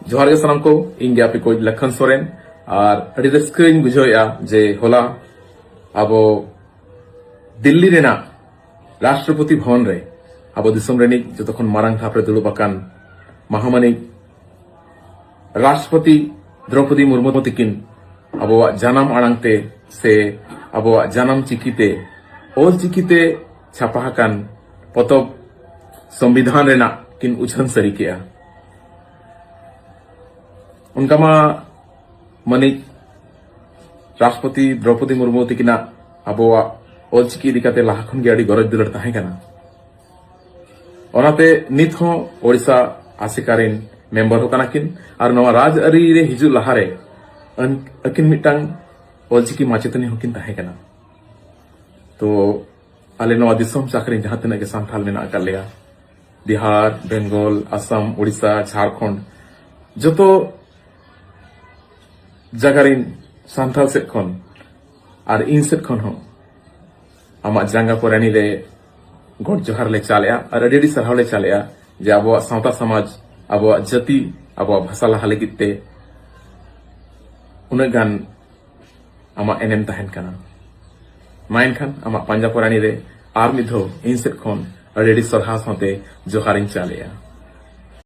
जोहार के सानाम को इन गे आपे को लखन सोरेन और अड़ी रस्करिंग बुझोया जे होला अब दिल्ली रेना राष्ट्रपति भवन रे अब दिसम रेनी जतखन मारांग थापरे दुड़ुब आकान महामानी राष्ट्रपति द्रौपदी मुर्मू तिकिन अब जानाम आड़ांगते से अब जानाम चिकीते ओल चिकीते छापा हाकान पतब संविधान रेना किन उछन सरी किया उनका मा मानिक राष्ट्रपति द्रौपदी मुर्मू तिकिना अब ओलचिकी दिकाते लाहा खन गे आड़ी गरज दुलर ताहे कना ओनाते नित हो ओडिशा आसिकारिन मेंबर हो कना किन और नवा राज अरी रे हिजु लाहारे अकिन मिटांग ओलचिकी माचेतनी होकिन ताहे कना तो आले नवा दिसम चाकरिन जहां तने के सांथाल मेना कर लिया बिहार बेंगल असम ओडिशा झारखंड जतो जगारिन सांथाल सेट खन और इन सेट खन हो आमा जांगा परानी ले गोड जोहार ले चालेया और अडी सरहाव ले चालेया जे अब सावता समाज अब जाति अब भाषा लहा लगिते उन गान आमा एनएम तहन कना माइन खान आमा पांजा परानी रे आर मिधो इन सेट खन अडी सरहा साथे जोहारिन चालेया।